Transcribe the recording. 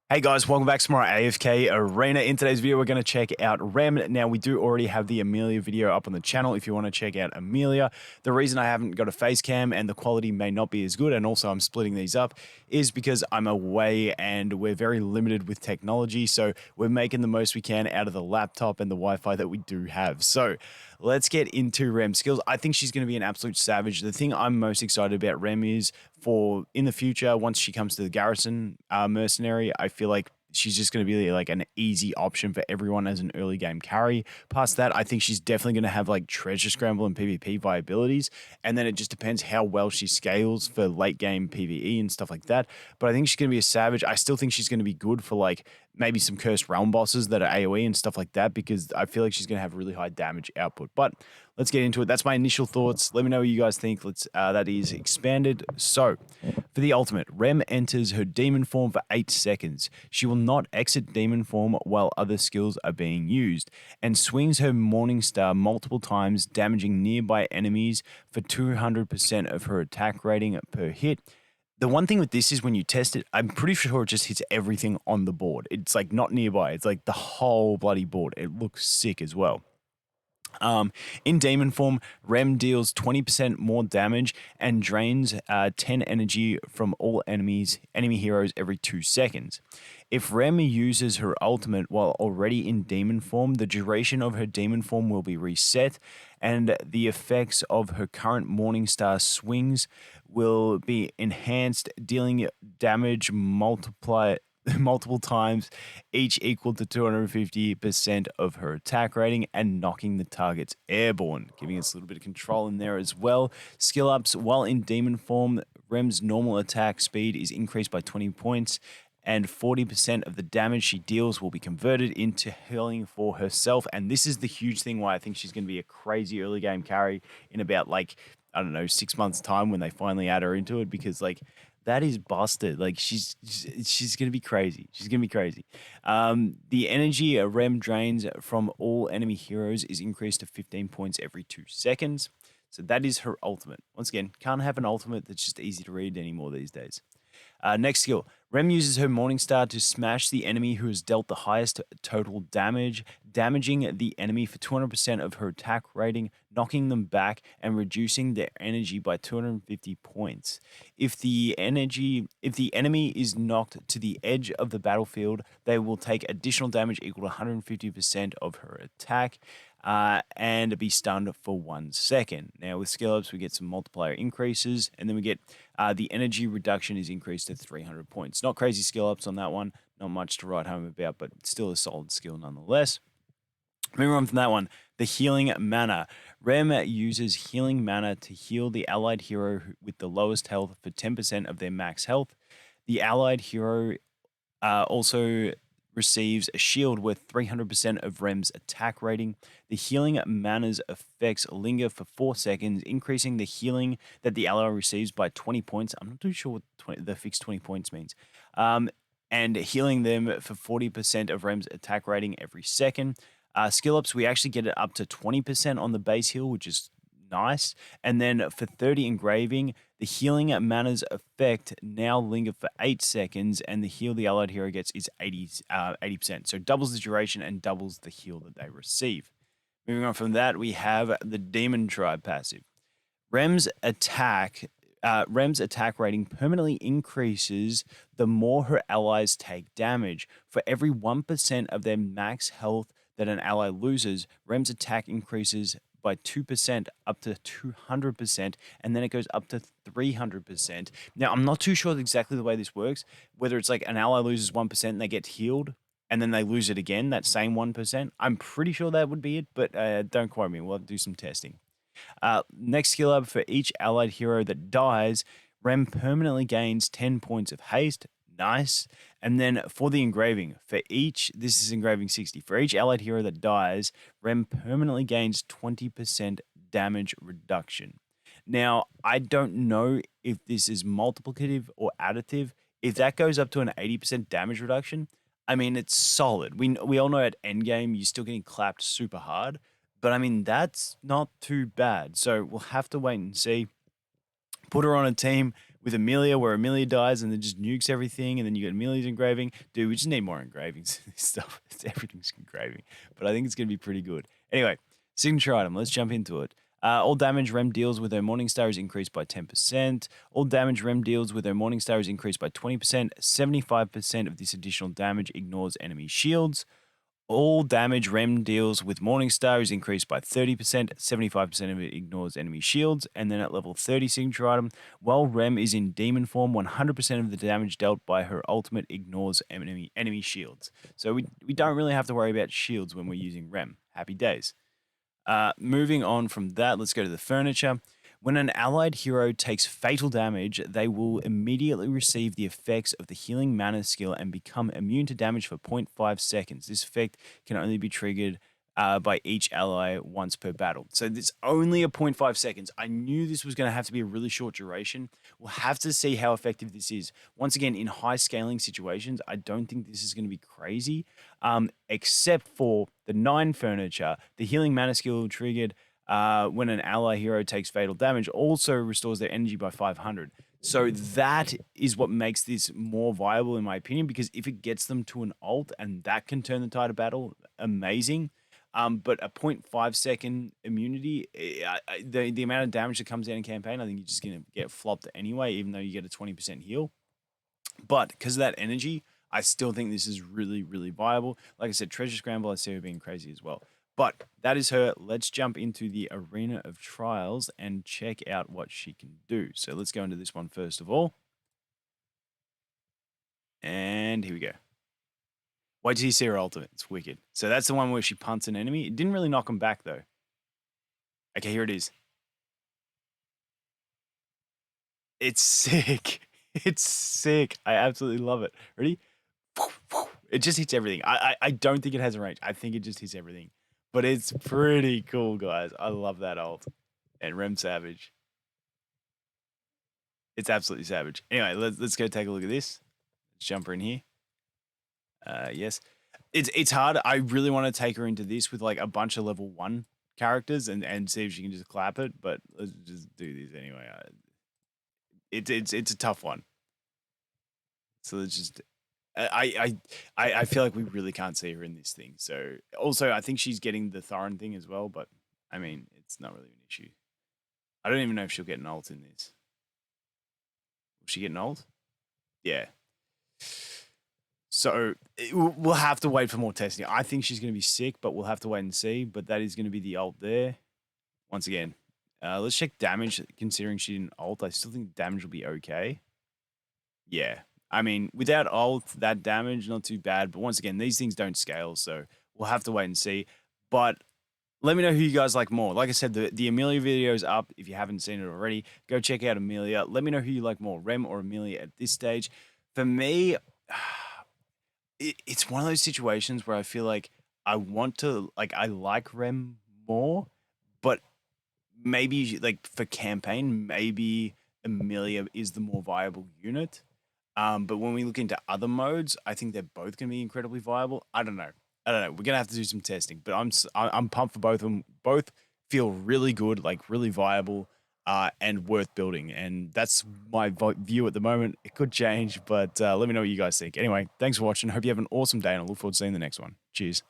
Hey guys, welcome back to more AFK Arena. In today's video, we're going to check out REM. Now, we do already have the Amelia video up on the channel if you want to check out Amelia. The reason I haven't got a face cam and the quality may not be as good, and also I'm splitting these up, is because I'm away and we're very limited with technology. So we're making the most we can out of the laptop and the Wi-Fi that we do have. So let's get into REM skills. I think she's going to be an absolute savage. The thing I'm most excited about REM is for in the future, once she comes to the garrison mercenary, I feel like she's just going to be like an easy option for everyone as an early game carry. Past that, I think she's definitely going to have like treasure scramble and PvP viabilities. And then it just depends how well she scales for late game PvE and stuff like that. But I think she's going to be a savage. I still think she's going to be good for like maybe some cursed realm bosses that are AoE and stuff like that, because I feel like she's going to have really high damage output. But let's get into it. That's my initial thoughts. Let me know what you guys think. That is expanded. So for the ultimate, Rem enters her demon form for 8 seconds. She will not exit demon form while other skills are being used, and swings her morning star multiple times, damaging nearby enemies for 200% of her attack rating per hit. The one thing with this is when you test it, I'm pretty sure it just hits everything on the board. It's like not nearby. It's like the whole bloody board. It looks sick as well. In Demon form, Rem deals 20% more damage and drains 10 energy from all enemy heroes every 2 seconds. If Rem uses her ultimate while already in Demon form, the duration of her Demon form will be reset, and the effects of her current Morningstar swings will be enhanced, dealing damage multiple times, each equal to 250% of her attack rating, and knocking the targets airborne, giving us a little bit of control in there as well. Skill ups: while in demon form, Rem's normal attack speed is increased by 20 points, and 40% of the damage she deals will be converted into healing for herself. And this is the huge thing why I think she's going to be a crazy early game carry in about, like, I don't know, 6 months time when they finally add her into it, because like that is busted. Like she's gonna be crazy. She's gonna be crazy. The energy a Rem drains from all enemy heroes is increased to 15 points every 2 seconds. So that is her ultimate. Once again, can't have an ultimate that's just easy to read anymore these days. Next skill. Rem uses her Morningstar to smash the enemy who has dealt the highest total damage, damaging the enemy for 200% of her attack rating, knocking them back, and reducing their energy by 250 points. If the enemy is knocked to the edge of the battlefield, they will take additional damage equal to 150% of her attack. And be stunned for 1 second. Now, with skill ups, we get some multiplier increases, and then we get the energy reduction is increased to 300 points. Not crazy skill ups on that one, not much to write home about, but still a solid skill nonetheless. Moving on from that one, the healing mana. Rem uses healing mana to heal the allied hero with the lowest health for 10% of their max health. The allied hero also receives a shield with 300% of Rem's attack rating. The healing mana's effects linger for 4 seconds, increasing the healing that the ally receives by 20 points. I'm not too sure what the fixed 20 points means. And healing them for 40% of Rem's attack rating every second. Skill ups, we actually get it up to 20% on the base heal, which is nice. And then for 30 engraving, the healing mana's effect now linger for 8 seconds, and the heal the allied hero gets is 80%. So doubles the duration and doubles the heal that they receive. Moving on from that, we have the Demon Tribe passive. Rem's attack rating permanently increases the more her allies take damage. For every 1% of their max health that an ally loses, Rem's attack increases by 2% up to 200%, and then it goes up to 300%. Now, I'm not too sure exactly the way this works, whether it's like an ally loses 1% and they get healed, and then they lose it again, that same 1%. I'm pretty sure that would be it, but don't quote me. We'll have to do some testing. Next skill up: for each allied hero that dies, Rem permanently gains 10 points of haste. Nice. And then for the engraving, this is engraving 60. For each allied hero that dies, Rem permanently gains 20% damage reduction. Now, I don't know if this is multiplicative or additive. If that goes up to an 80% damage reduction, I mean, it's solid. We all know at endgame, you're still getting clapped super hard. But I mean, that's not too bad. So we'll have to wait and see. Put her on a team with Amelia, where Amelia dies and then just nukes everything, and then you get Amelia's engraving. Dude, we just need more engravings. This stuff, everything's engraving, but I think it's gonna be pretty good. Anyway, signature item. Let's jump into it. All damage Rem deals with her Morningstar is increased by 10%. All damage Rem deals with her Morningstar is increased by 20%. 75% of this additional damage ignores enemy shields. All damage Rem deals with Morningstar is increased by 30%, 75% of it ignores enemy shields, and then at level 30 signature item, while Rem is in demon form, 100% of the damage dealt by her ultimate ignores enemy shields. So we don't really have to worry about shields when we're using Rem. Happy days. Moving on from that, let's go to the furniture. When an allied hero takes fatal damage, they will immediately receive the effects of the healing mana skill and become immune to damage for 0.5 seconds. This effect can only be triggered by each ally once per battle. So it's only a 0.5 seconds. I knew this was going to have to be a really short duration. We'll have to see how effective this is. Once again, in high scaling situations, I don't think this is going to be crazy, except for the 9 furniture. The healing mana skill triggered when an ally hero takes fatal damage also restores their energy by 500. So that is what makes this more viable in my opinion, because if it gets them to an ult and that can turn the tide of battle, amazing. But a 0.5 second immunity, the amount of damage that comes out in campaign, I think you're just going to get flopped anyway, even though you get a 20% heal. But because of that energy, I still think this is really, really viable. Like I said, Treasure Scramble, I see her being crazy as well. But that is her. Let's jump into the Arena of Trials and check out what she can do. So let's go into this one first of all. And here we go. Wait till you see her ultimate. It's wicked. So that's the one where she punts an enemy. It didn't really knock him back, though. Okay, here it is. It's sick. It's sick. I absolutely love it. Ready? It just hits everything. I don't think it has a range. I think it just hits everything. But it's pretty cool, guys. I love that ult. And Rem Savage. It's absolutely savage. Anyway, let's go take a look at this. Let's jump her in here. Yes. It's hard. I really want to take her into this with like a bunch of level 1 characters and see if she can just clap it, but let's just do this anyway. It's a tough one. So let's just I feel like we really can't see her in this thing. So also I think she's getting the Thorin thing as well, but I mean it's not really an issue. I don't even know if she'll get an ult in this. Will she get an ult? Yeah. So we'll have to wait for more testing. I think she's going to be sick, but we'll have to wait and see. But that is going to be the ult there. Once again, let's check damage. Considering she didn't ult, I still think damage will be okay. Yeah. I mean, without ult, that damage, not too bad. But once again, these things don't scale, so we'll have to wait and see. But let me know who you guys like more. Like I said, the Amelia video is up. If you haven't seen it already, go check out Amelia. Let me know who you like more, Rem or Amelia at this stage. For me, it's one of those situations where I feel like I want to, like, I like Rem more, but maybe, like, for campaign, maybe Amelia is the more viable unit. But when we look into other modes, I think they're both going to be incredibly viable. I don't know. We're going to have to do some testing, but I'm pumped for both of them. Both feel really good, like really viable, and worth building. And that's my view at the moment. It could change, but let me know what you guys think. Anyway, thanks for watching. Hope you have an awesome day, and I look forward to seeing the next one. Cheers.